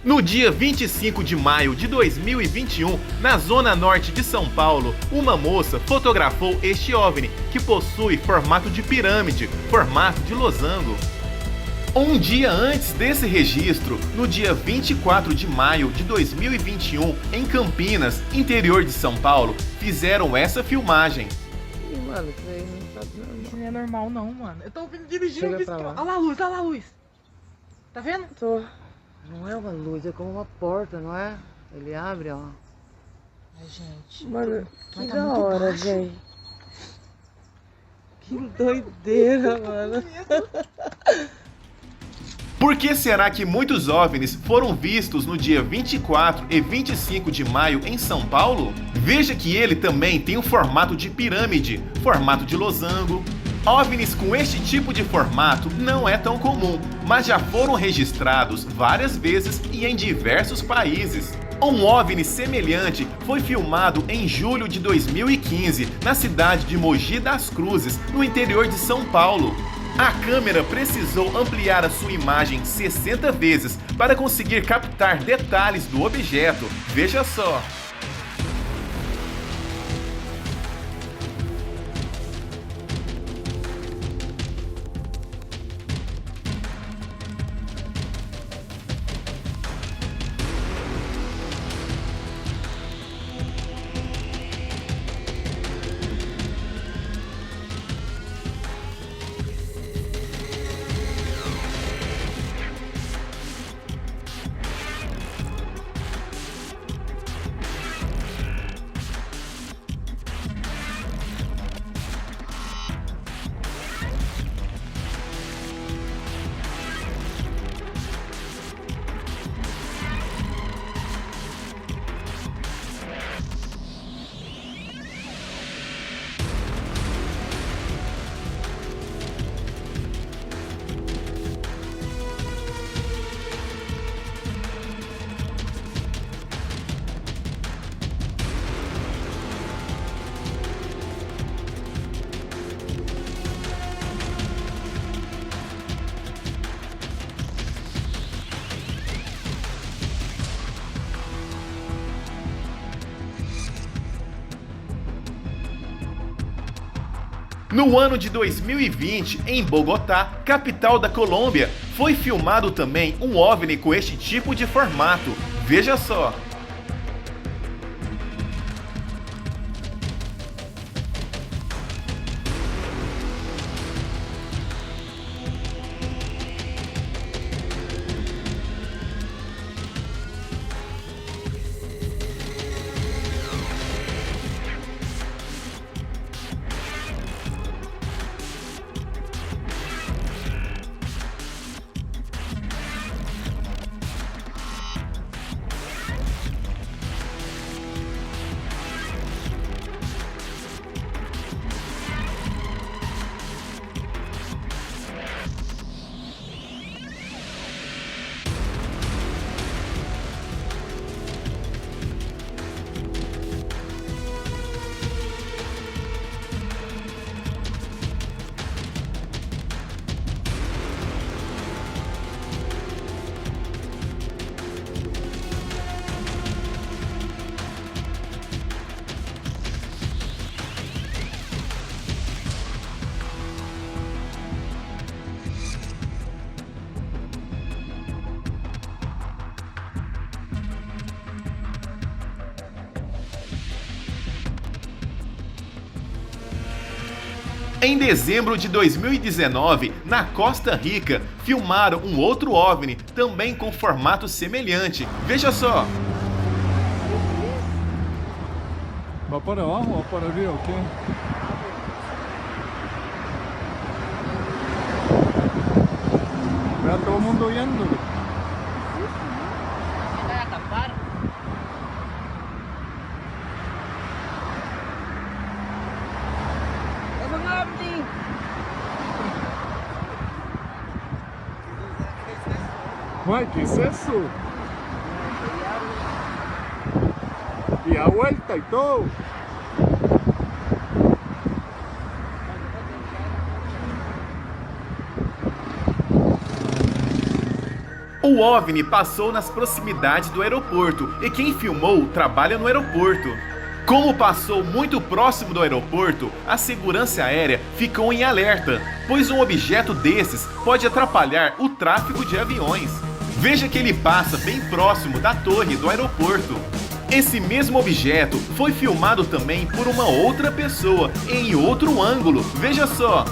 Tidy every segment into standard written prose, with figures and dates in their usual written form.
No dia 25 de maio de 2021, na zona norte de São Paulo, uma moça fotografou este OVNI, que possui formato de pirâmide, formato de losango. Um dia antes desse registro, no dia 24 de maio de 2021, em Campinas, interior de São Paulo, fizeram essa filmagem. Ih, mano, isso aí não tá normal. Isso não é normal não, mano. Eu tô vindo dirigindo, Chega eu vi pra que... lá. Olha lá a luz, olha lá a luz. Tá vendo? Tô. Não é uma luz, é como uma porta, não é? Ele abre, ó. Ai, gente. Mano, Mas que tá da muito hora, baixo. velho. Que doideira, mano. Por que será que muitos OVNIs foram vistos no dia 24 e 25 de maio em São Paulo? Veja que ele também tem um formato de pirâmide, formato de losango. OVNIs com este tipo de formato não é tão comum, mas já foram registrados várias vezes e em diversos países. Um OVNI semelhante foi filmado em julho de 2015, na cidade de Mogi das Cruzes, no interior de São Paulo. A câmera precisou ampliar a sua imagem 60 vezes para conseguir captar detalhes do objeto. Veja só! No ano de 2020, em Bogotá, capital da Colômbia, foi filmado também um OVNI com este tipo de formato. Veja só! Em dezembro de 2019, na Costa Rica, filmaram um outro OVNI, também com formato semelhante. Veja só! ¿Va para abajo o va para arriba o qué? Vea todo el mundo viéndolo. Vai acampar? Uy, ¿qué es eso? Y a vuelta y todo. O OVNI passou nas proximidades do aeroporto e quem filmou trabalha no aeroporto. Como passou muito próximo do aeroporto, a segurança aérea ficou em alerta, pois um objeto desses pode atrapalhar o tráfego de aviões. Veja que ele passa bem próximo da torre do aeroporto. Esse mesmo objeto foi filmado também por uma outra pessoa em outro ângulo. Veja só.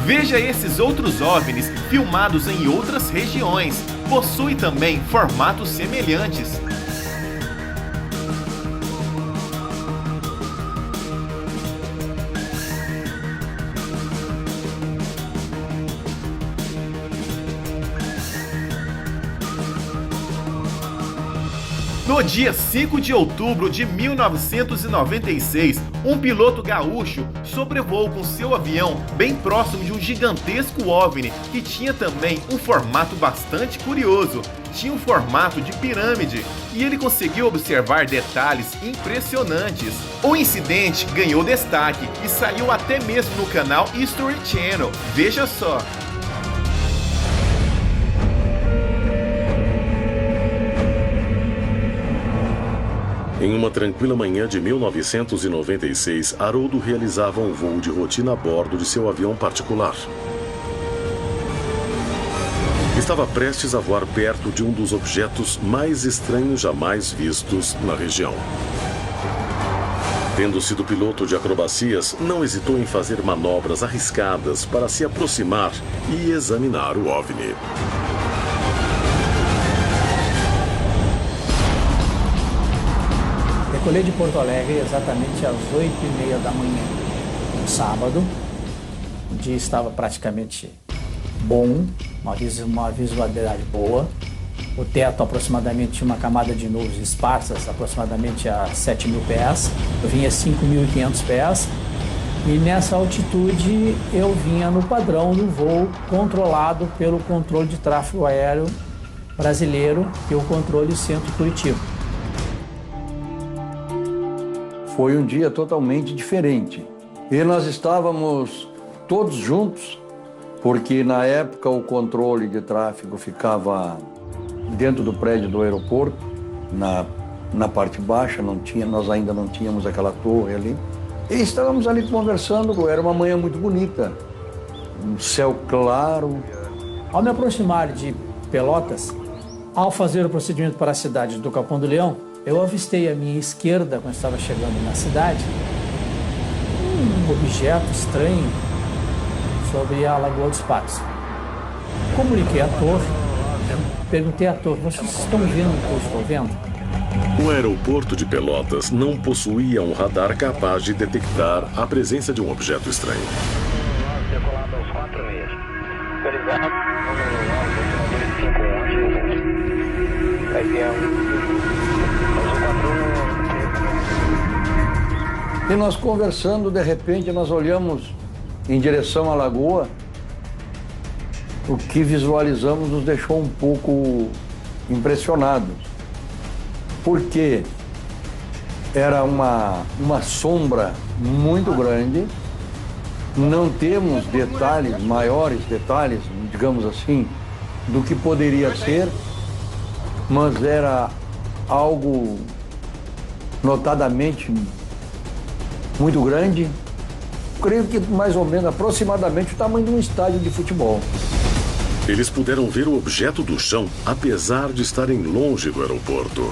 Veja esses outros OVNIs filmados em outras regiões. Possui também formatos semelhantes. No dia 5 de outubro de 1996, um piloto gaúcho sobrevoou com seu avião bem próximo de um gigantesco OVNI que tinha também um formato bastante curioso. Tinha um formato de pirâmide e ele conseguiu observar detalhes impressionantes. O incidente ganhou destaque e saiu até mesmo no canal History Channel. Veja só. Em uma tranquila manhã de 1996, Haroldo realizava um voo de rotina a bordo de seu avião particular. Estava prestes a voar perto de um dos objetos mais estranhos jamais vistos na região. Tendo sido piloto de acrobacias, não hesitou em fazer manobras arriscadas para se aproximar e examinar o OVNI. Decolei de Porto Alegre exatamente às 8h30 da manhã, um sábado. O dia estava praticamente bom, uma visibilidade boa. O teto aproximadamente tinha uma camada de nuvens esparsas, aproximadamente a 7.000 pés. Eu vinha a 5.500 pés. E nessa altitude eu vinha no padrão do voo controlado pelo controle de tráfego aéreo brasileiro e o controle Centro Curitiba. Foi um dia totalmente diferente. E nós estávamos todos juntos, porque na época o controle de tráfego ficava dentro do prédio do aeroporto, na parte baixa, nós ainda não tínhamos aquela torre ali. E estávamos ali conversando, era uma manhã muito bonita, um céu claro. Ao me aproximar de Pelotas, ao fazer o procedimento para a cidade do Capão do Leão, eu avistei à minha esquerda, quando estava chegando na cidade, um objeto estranho sobre a Lagoa dos Patos. Comuniquei à torre, perguntei à torre, vocês estão vendo o que eu estou vendo? O aeroporto de Pelotas não possuía um radar capaz de detectar a presença de um objeto estranho. Decolado aos 4 meses. Autorizado. E nós conversando, de repente, nós olhamos em direção à lagoa. O que visualizamos nos deixou um pouco impressionados. Porque era uma sombra muito grande, não temos detalhes, maiores detalhes, digamos assim, do que poderia ser, mas era algo notadamente muito grande. Creio que mais ou menos, aproximadamente, o tamanho de um estádio de futebol. Eles puderam ver o objeto do chão, apesar de estarem longe do aeroporto.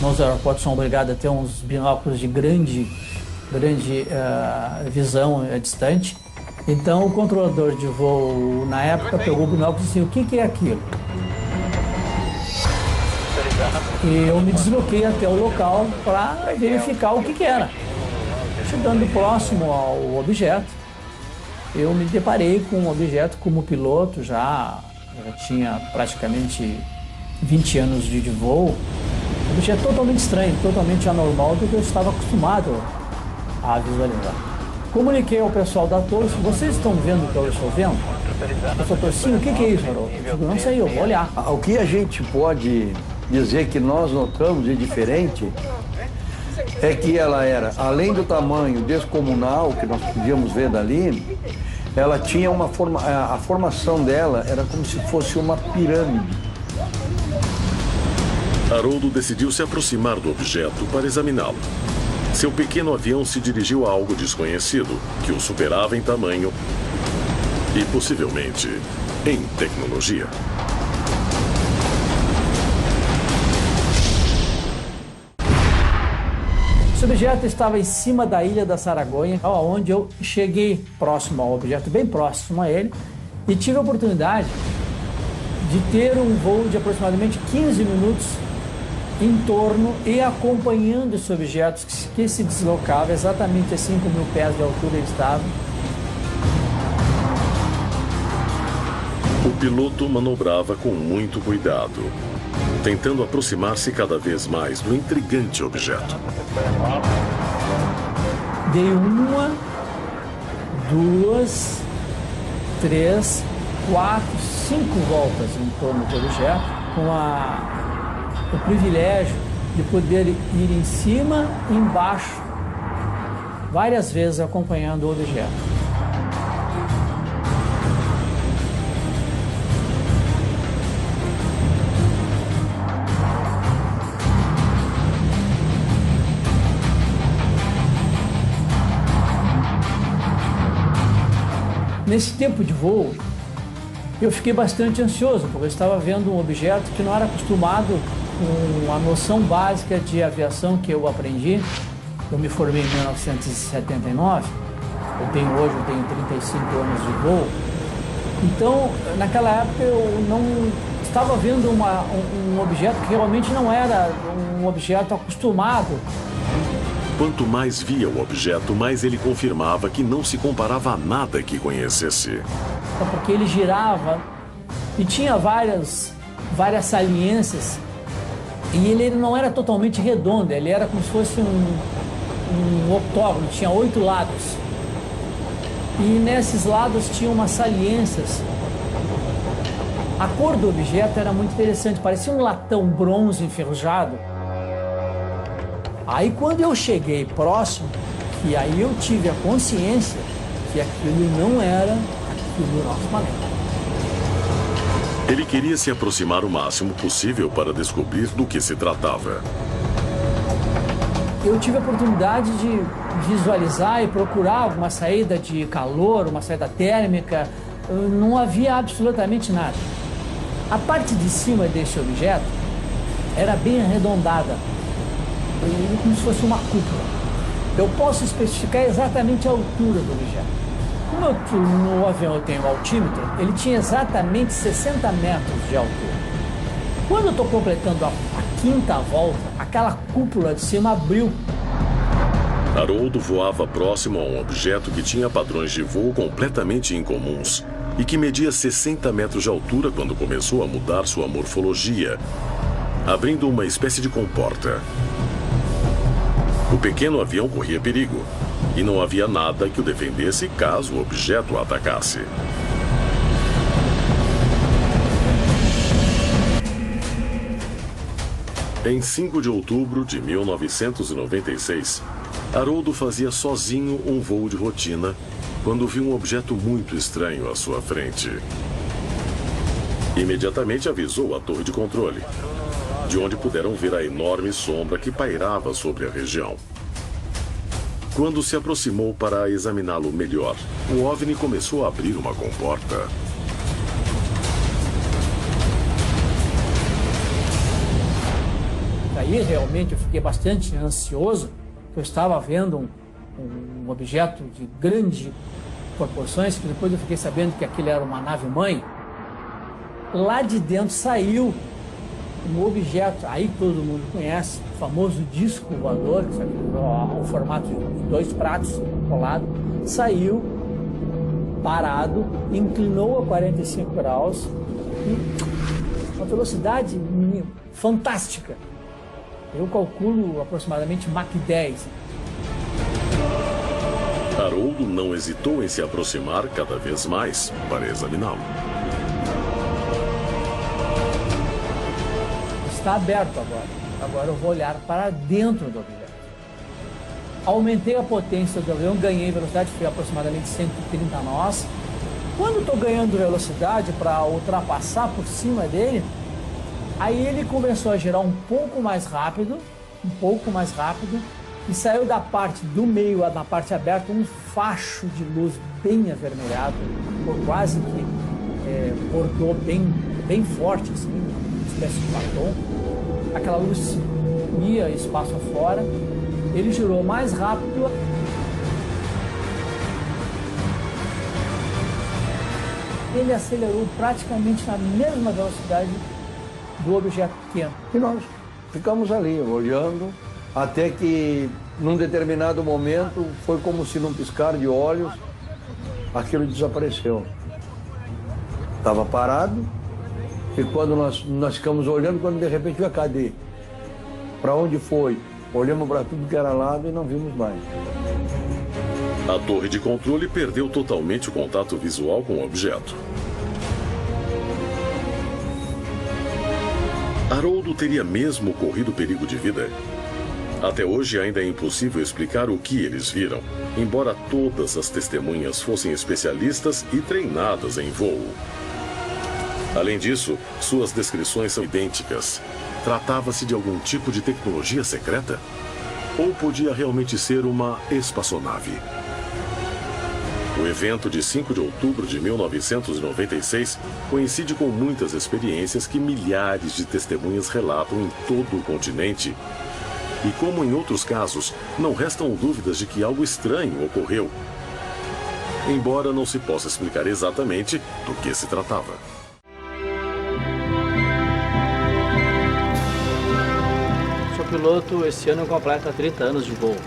Nos aeroportos são obrigados a ter uns binóculos de grande visão distante. Então o controlador de voo, na época, pegou o binóculo e disse, o que é aquilo? Eu me desloquei até o local para verificar o que era. Chegando próximo ao objeto, eu me deparei com um objeto como piloto, já tinha praticamente 20 anos de voo. Um objeto totalmente estranho, totalmente anormal do que eu estava acostumado a visualizar. Comuniquei ao pessoal da torre: vocês estão vendo o que eu estou vendo? Eu falei: sim, o que é isso, Haroldo? Eu digo: não sei, eu vou olhar. O que a gente pode dizer que nós notamos de diferente é que ela era, além do tamanho descomunal que nós podíamos ver dali, ela tinha uma a formação dela era como se fosse uma pirâmide. Haroldo decidiu se aproximar do objeto para examiná-lo. Seu pequeno avião se dirigiu a algo desconhecido, que o superava em tamanho e, possivelmente, em tecnologia. Esse objeto estava em cima da ilha da Saragonha, onde eu cheguei próximo ao objeto, bem próximo a ele, e tive a oportunidade de ter um voo de aproximadamente 15 minutos em torno e acompanhando esse objeto que se deslocava exatamente a 5.000 pés de altura. Ele estava. O piloto manobrava com muito cuidado, tentando aproximar-se cada vez mais do intrigante objeto. Dei 1, 2, 3, 4, 5 voltas em torno do objeto, com o privilégio de poder ir em cima e embaixo, várias vezes acompanhando o objeto. Nesse tempo de voo, eu fiquei bastante ansioso, porque eu estava vendo um objeto que não era acostumado com a noção básica de aviação que eu aprendi. Eu me formei em 1979, eu tenho 35 anos de voo. Então, naquela época, eu não estava vendo um objeto que realmente não era um objeto acostumado. Quanto mais via o objeto, mais ele confirmava que não se comparava a nada que conhecesse. Porque ele girava e tinha várias saliências, e ele não era totalmente redondo, ele era como se fosse um octógono, tinha 8 lados. E nesses lados tinha umas saliências. A cor do objeto era muito interessante, parecia um latão bronze enferrujado. Aí quando eu cheguei próximo, que aí eu tive a consciência que aquilo não era aquilo do nosso planeta. Ele queria se aproximar o máximo possível para descobrir do que se tratava. Eu tive a oportunidade de visualizar e procurar alguma saída de calor, uma saída térmica. Não havia absolutamente nada. A parte de cima desse objeto era bem arredondada, como se fosse uma cúpula. Eu posso especificar exatamente a altura do objeto. Como no avião eu tenho altímetro, ele tinha exatamente 60 metros de altura. Quando eu estou completando a 5ª volta, aquela cúpula de cima abriu. Haroldo voava próximo a um objeto que tinha padrões de voo completamente incomuns e que media 60 metros de altura quando começou a mudar sua morfologia, abrindo uma espécie de comporta. O pequeno avião corria perigo, e não havia nada que o defendesse caso o objeto o atacasse. Em 5 de outubro de 1996, Haroldo fazia sozinho um voo de rotina quando viu um objeto muito estranho à sua frente. Imediatamente avisou a torre de controle, de onde puderam ver a enorme sombra que pairava sobre a região. Quando se aproximou para examiná-lo melhor, o OVNI começou a abrir uma comporta. Aí realmente eu fiquei bastante ansioso, porque eu estava vendo um objeto de grandes proporções, que depois eu fiquei sabendo que aquilo era uma nave-mãe. Lá de dentro saiu um objeto, aí todo mundo conhece, o famoso disco voador, que sabe, o formato de 2 pratos colados, saiu parado, inclinou a 45 graus e uma velocidade fantástica. Eu calculo aproximadamente Mach 10. Haroldo não hesitou em se aproximar cada vez mais para examiná-lo. Está aberto agora. Agora eu vou olhar para dentro do objeto. Aumentei a potência do avião, ganhei velocidade, foi aproximadamente 130 nós. Quando estou ganhando velocidade para ultrapassar por cima dele, aí ele começou a girar um pouco mais rápido, e saiu da parte do meio, na parte aberta, um facho de luz bem avermelhado, quase que bordou bem forte, assim, uma espécie de batom. Aquela luz ia espaço afora, ele girou mais rápido. Ele acelerou praticamente na mesma velocidade do objeto pequeno. E nós ficamos ali, olhando, até que, num determinado momento, foi como se num piscar de olhos, aquilo desapareceu. Estava parado, e quando nós ficamos olhando, quando de repente veio, cadê? Para onde foi? Olhamos para tudo que era lado e não vimos mais. A torre de controle perdeu totalmente o contato visual com o objeto. Haroldo teria mesmo corrido perigo de vida? Até hoje ainda é impossível explicar o que eles viram, embora todas as testemunhas fossem especialistas e treinadas em voo. Além disso, suas descrições são idênticas. Tratava-se de algum tipo de tecnologia secreta? Ou podia realmente ser uma espaçonave? O evento de 5 de outubro de 1996 coincide com muitas experiências que milhares de testemunhas relatam em todo o continente. E como em outros casos, não restam dúvidas de que algo estranho ocorreu. Embora não se possa explicar exatamente do que se tratava. Sou piloto, esse ano completa 30 anos de voo.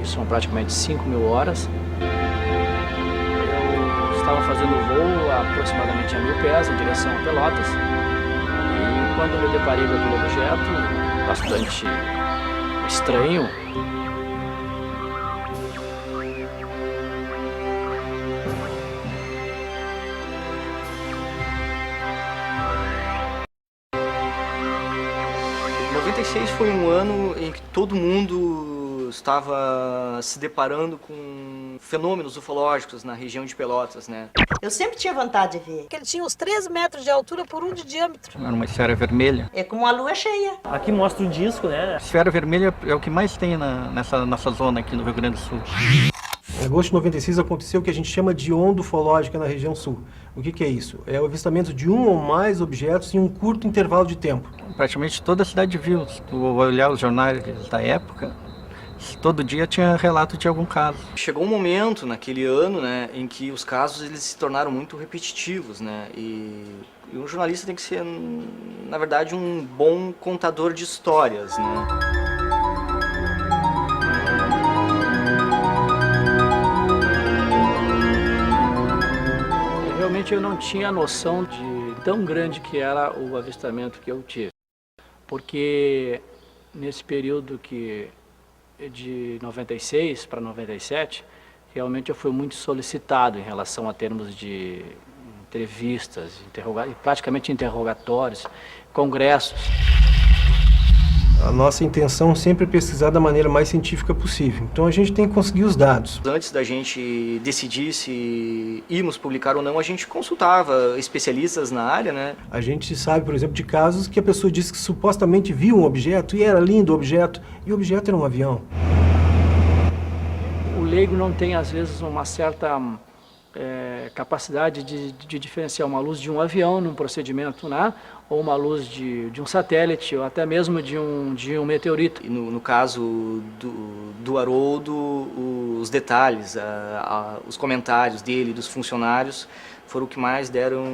São praticamente 5.000 horas. Eu estava fazendo voo a aproximadamente a 1.000 pés em direção a Pelotas. E quando me deparei com aquele objeto, bastante estranho, '96 foi um ano em que todo mundo estava se deparando com fenômenos ufológicos na região de Pelotas, né? Eu sempre tinha vontade de ver. Que ele tinha uns 3 metros de altura por 1 de diâmetro. Era uma esfera vermelha. É como a lua cheia. Aqui mostra um disco, né? A esfera vermelha é o que mais tem nessa nossa zona aqui no Rio Grande do Sul. Em agosto de 96 aconteceu o que a gente chama de onda ufológica na região sul. O que é isso? É o avistamento de um ou mais objetos em um curto intervalo de tempo. Praticamente toda a cidade viu. Se tu olhar os jornais da época, todo dia tinha relato de algum caso. Chegou um momento naquele ano, né, em que os casos eles se tornaram muito repetitivos, né? E um jornalista tem que ser, na verdade, um bom contador de histórias, né? Realmente eu não tinha noção de tão grande que era o avistamento que eu tive. Porque nesse período de 96 para 97, realmente eu fui muito solicitado em relação a termos de entrevistas, praticamente interrogatórios, congressos. A nossa intenção sempre é pesquisar da maneira mais científica possível. Então a gente tem que conseguir os dados. Antes da gente decidir se íamos publicar ou não, a gente consultava especialistas na área, né? A gente sabe, por exemplo, de casos que a pessoa disse que supostamente viu um objeto e era lindo o objeto, e o objeto era um avião. O leigo não tem, às vezes, uma certa capacidade de diferenciar uma luz de um avião num procedimento, né? Ou uma luz de um satélite, ou até mesmo de um meteorito. E no caso do Haroldo, os detalhes, os comentários dele, dos funcionários, foram o que mais deram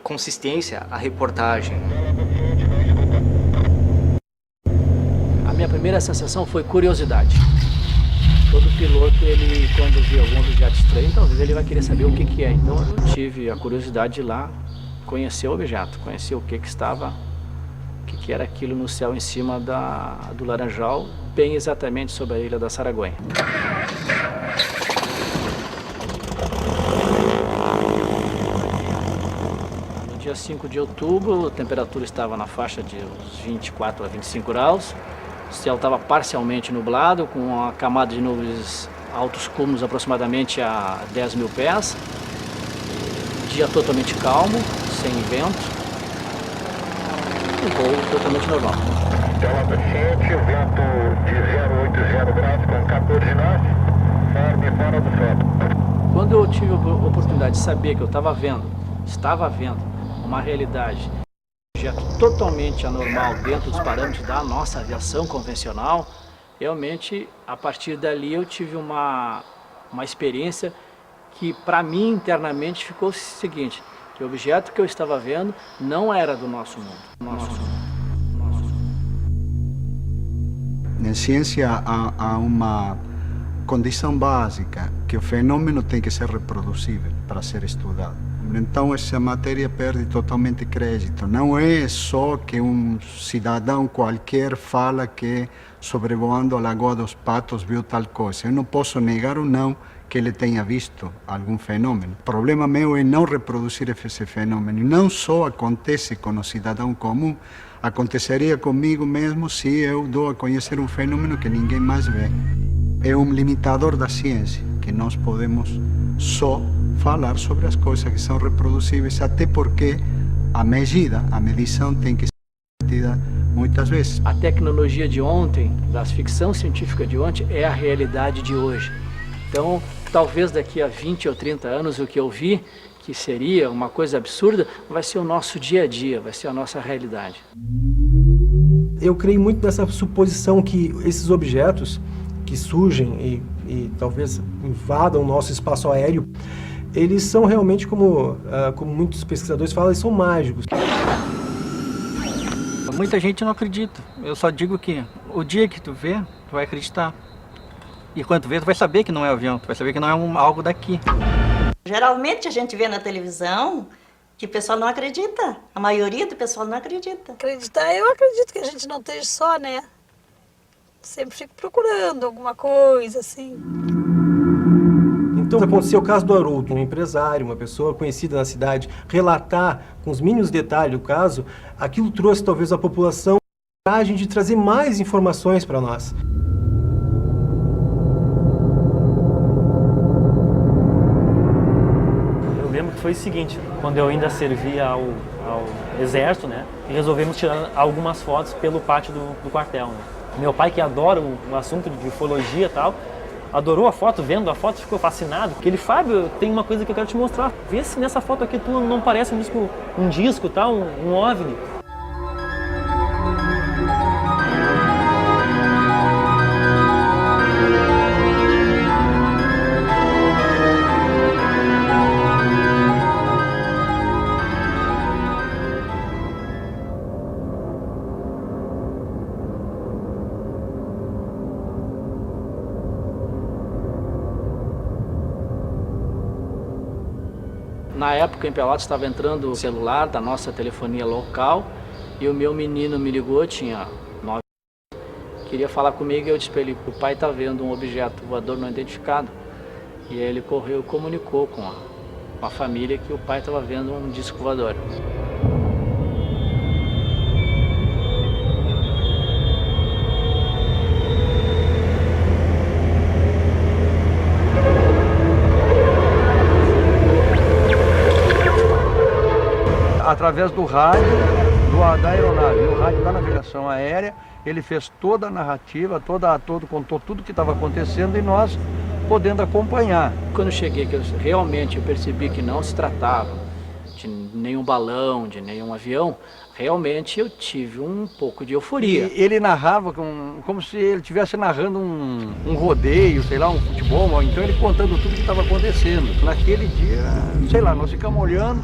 consistência à reportagem. primeira sensação foi curiosidade. Todo piloto, ele, quando vê algum objeto estranho, talvez ele vai querer saber o que é. Então eu tive a curiosidade de ir lá conhecer o objeto, conhecer o que era aquilo no céu em cima do Laranjal, bem exatamente sobre a ilha da Saragonha. No dia 5 de outubro, a temperatura estava na faixa de uns 24 a 25 graus. O céu estava parcialmente nublado, com uma camada de nuvens altos cúmulos aproximadamente a 10 mil pés. Dia totalmente calmo, sem vento. Um voo totalmente normal. Tela descente, o vento de 080 graus com 14 nós, firme fora do solo. Quando eu tive a oportunidade de saber que eu estava vendo uma realidade, um objeto totalmente anormal dentro dos parâmetros da nossa aviação convencional, realmente, a partir dali eu tive uma experiência que, para mim, internamente, ficou o seguinte, que o objeto que eu estava vendo não era do nosso mundo. Na ciência há uma condição básica, que o fenômeno tem que ser reproduzível para ser estudado. Então essa matéria perde totalmente crédito. Não é só que um cidadão qualquer fala que sobrevoando a Lagoa dos Patos viu tal coisa. Eu não posso negar ou não que ele tenha visto algum fenômeno. O problema meu é não reproduzir esse fenômeno. Não só acontece com o cidadão comum, aconteceria comigo mesmo se eu dou a conhecer um fenômeno que ninguém mais vê. É um limitador da ciência, que nós podemos só falar sobre as coisas que são reproduzíveis, até porque a medição tem que ser feita muitas vezes. A tecnologia de ontem, da ficção científica de ontem, é a realidade de hoje. Então, talvez daqui a 20 ou 30 anos, o que eu vi, que seria uma coisa absurda, vai ser o nosso dia a dia, vai ser a nossa realidade. Eu creio muito nessa suposição que esses objetos que surgem e talvez invadam o nosso espaço aéreo, eles são realmente, como muitos pesquisadores falam, eles são mágicos. Muita gente não acredita. Eu só digo que o dia que tu vê, tu vai acreditar. E quando tu vê, tu vai saber que não é avião, tu vai saber que não é algo daqui. Geralmente a gente vê na televisão que o pessoal não acredita. A maioria do pessoal não acredita. Acreditar, eu acredito que a gente não esteja só, né? Sempre fico procurando alguma coisa, assim. Então, aconteceu o caso do Haroldo, um empresário, uma pessoa conhecida na cidade, relatar com os mínimos detalhes do caso, aquilo trouxe talvez à população a coragem de trazer mais informações para nós. Eu lembro que foi o seguinte, quando eu ainda servia ao exército, né, e resolvemos tirar algumas fotos pelo pátio do quartel, né. Meu pai, que adora o assunto de ufologia e tal, adorou a foto, vendo a foto, ficou fascinado. Porque ele, Fábio, tem uma coisa que eu quero te mostrar. Vê se nessa foto aqui tu não parece um disco, tal, um OVNI. Na época, em Pelotas, estava entrando o celular da nossa telefonia local e o meu menino me ligou, tinha 9 anos, queria falar comigo e eu disse para ele que o pai está vendo um objeto voador não identificado. E aí ele correu e comunicou com a família que o pai estava vendo um disco voador. Através do rádio da aeronave, o rádio da navegação aérea, ele fez toda a narrativa, contou tudo o que estava acontecendo e nós podendo acompanhar. Quando eu cheguei, que eu percebi que não se tratava de nenhum balão, de nenhum avião, realmente eu tive um pouco de euforia. E ele narrava como se ele estivesse narrando um rodeio, sei lá, um futebol, então ele contando tudo o que estava acontecendo. Naquele dia, sei lá, nós ficamos olhando,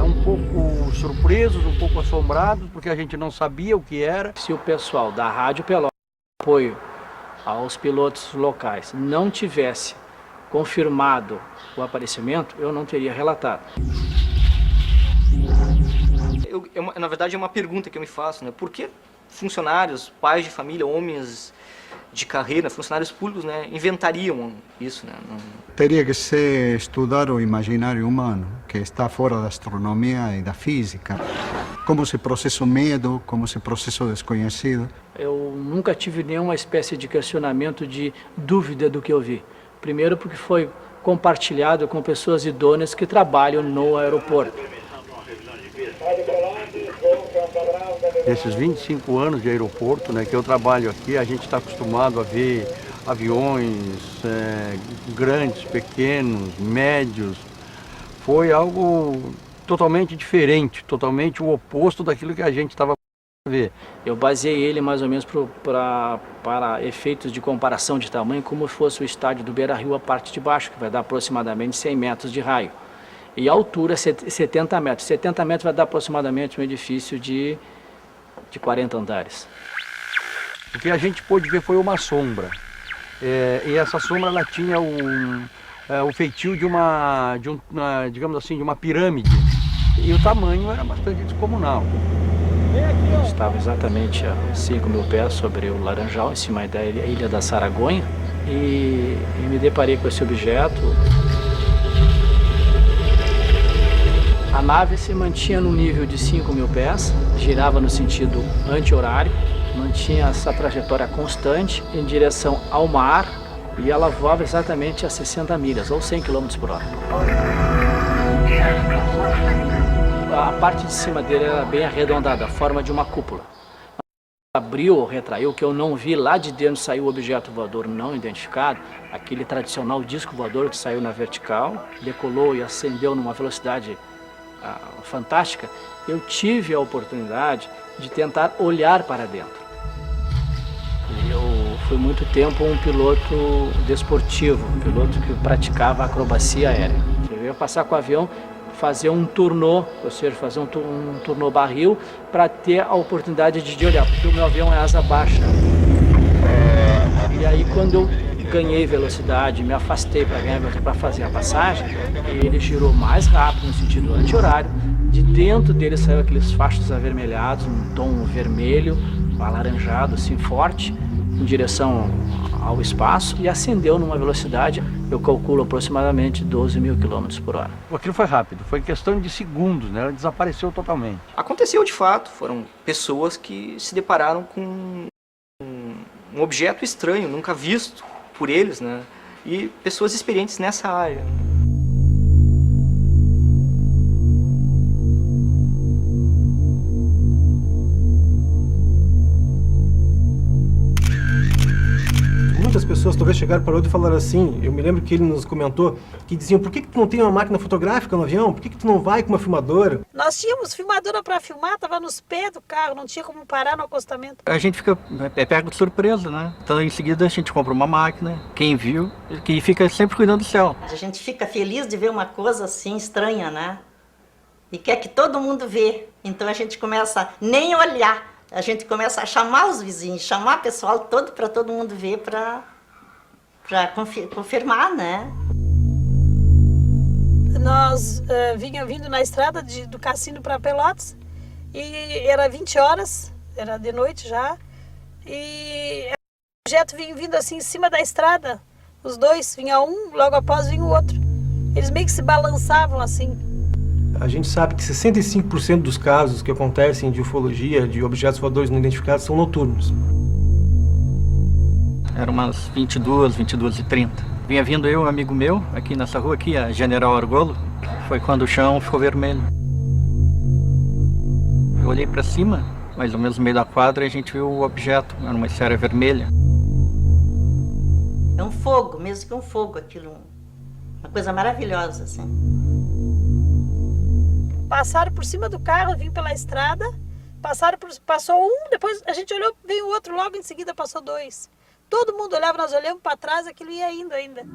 um pouco surpresos, um pouco assombrados, porque a gente não sabia o que era. Se o pessoal da Rádio Pelotas apoio aos pilotos locais não tivesse confirmado o aparecimento, eu não teria relatado. Na verdade é uma pergunta que eu me faço, né? Por que funcionários, pais de família, homens de carreira, funcionários públicos, né, inventariam isso, né? Teria que se estudar o imaginário humano, que está fora da astronomia e da física. Como se processa o medo, como se processa o desconhecido. Eu nunca tive nenhuma espécie de questionamento, de dúvida do que eu vi. Primeiro porque foi compartilhado com pessoas idôneas que trabalham no aeroporto. Esses 25 anos de aeroporto, né, que eu trabalho aqui, a gente está acostumado a ver aviões grandes, pequenos, médios. Foi algo totalmente diferente, totalmente o oposto daquilo que a gente estava a ver. Eu baseei ele mais ou menos para efeitos de comparação de tamanho, como fosse o estádio do Beira-Rio, a parte de baixo, que vai dar aproximadamente 100 metros de raio. E a altura 70 metros. 70 metros vai dar aproximadamente um edifício de 40 andares. O que a gente pôde ver foi uma sombra. E essa sombra ela tinha o feitio digamos assim, de uma pirâmide. E o tamanho era bastante descomunal. Eu estava exatamente a 5.000 pés sobre o Laranjal, em cima da ilha da Saragonha, e me deparei com esse objeto. A nave se mantinha no nível de 5.000 pés, girava no sentido anti-horário, mantinha essa trajetória constante em direção ao mar e ela voava exatamente a 60 milhas, ou 100 km por hora. A parte de cima dele era bem arredondada, a forma de uma cúpula. Abriu ou retraiu, que eu não vi, lá de dentro saiu o objeto voador não identificado, aquele tradicional disco voador que saiu na vertical, decolou e ascendeu numa velocidade fantástica. Eu tive a oportunidade de tentar olhar para dentro. Eu fui muito tempo um piloto desportivo, um piloto que praticava acrobacia aérea. Eu ia passar com o avião, fazer um turnô, ou seja, fazer um turnô barril, para ter a oportunidade de olhar, porque o meu avião é asa baixa. E aí quando eu ganhei velocidade, me afastei para ganhar velocidade para fazer a passagem, ele girou mais rápido no sentido anti-horário. De dentro dele saiu aqueles fachos avermelhados, um tom vermelho, alaranjado, assim, forte, em direção ao espaço e ascendeu numa velocidade, eu calculo aproximadamente 12.000 km por hora. Aquilo foi rápido, foi questão de segundos, né? Ela desapareceu totalmente. Aconteceu de fato, foram pessoas que se depararam com um objeto estranho, nunca visto por eles, né? E pessoas experientes nessa área. Muitas pessoas talvez chegaram para o outro e falaram assim, eu me lembro que ele nos comentou, que diziam, por que tu não tem uma máquina fotográfica no avião? Por que tu não vai com uma filmadora? Nós tínhamos filmadora para filmar, estava nos pés do carro, não tinha como parar no acostamento. A gente fica pego de surpresa, né? Então em seguida a gente compra uma máquina, quem viu, que fica sempre cuidando do céu. A gente fica feliz de ver uma coisa assim estranha, né? E quer que todo mundo vê. Então a gente começa nem olhar. A gente começa a chamar os vizinhos, chamar o pessoal todo para todo mundo ver, para confirmar, né? Nós vindo na estrada do Cassino para Pelotas e era 20 horas, era de noite já, e o objeto vinha vindo assim em cima da estrada, os dois, vinha um, logo após vinha o outro. Eles meio que se balançavam assim. A gente sabe que 65% dos casos que acontecem de ufologia, de objetos voadores não identificados, são noturnos. Eram umas 22h30. Vinha vindo eu, um amigo meu, aqui nessa rua, aqui, a General Argolo. Foi quando o chão ficou vermelho. Eu olhei para cima, mais ou menos no meio da quadra, e a gente viu o objeto, era uma esfera vermelha. É um fogo, mesmo que um fogo, aquilo. Uma coisa maravilhosa, assim. Passaram por cima do carro, vim pela estrada, passou um, depois a gente olhou, veio o outro, logo em seguida passou dois. Todo mundo olhava, nós olhamos para trás, aquilo ia indo ainda.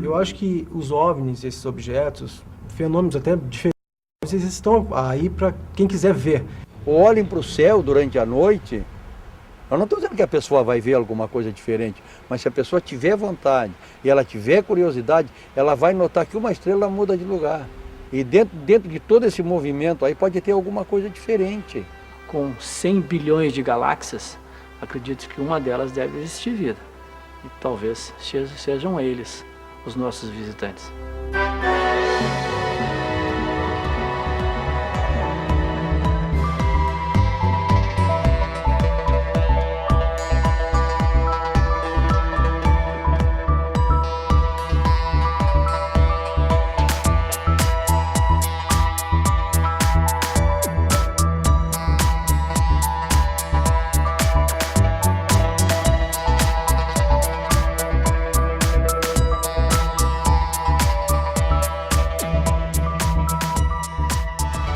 Eu acho que os OVNIs, esses objetos fenômenos até diferentes. Eles estão aí para quem quiser ver. Olhem para o céu durante a noite. Eu não estou dizendo que a pessoa vai ver alguma coisa diferente, mas se a pessoa tiver vontade e ela tiver curiosidade, ela vai notar que uma estrela muda de lugar. E dentro de todo esse movimento aí pode ter alguma coisa diferente. Com 100 bilhões de galáxias, acredito que uma delas deve existir vida. E talvez sejam eles os nossos visitantes.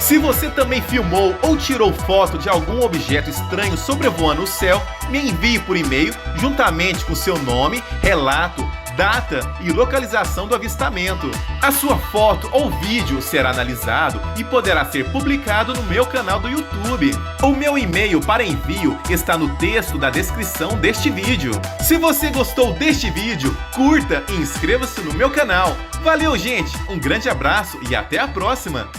Se você também filmou ou tirou foto de algum objeto estranho sobrevoando o céu, me envie por e-mail juntamente com seu nome, relato, data e localização do avistamento. A sua foto ou vídeo será analisado e poderá ser publicado no meu canal do YouTube. O meu e-mail para envio está no texto da descrição deste vídeo. Se você gostou deste vídeo, curta e inscreva-se no meu canal. Valeu, gente! Um grande abraço e até a próxima!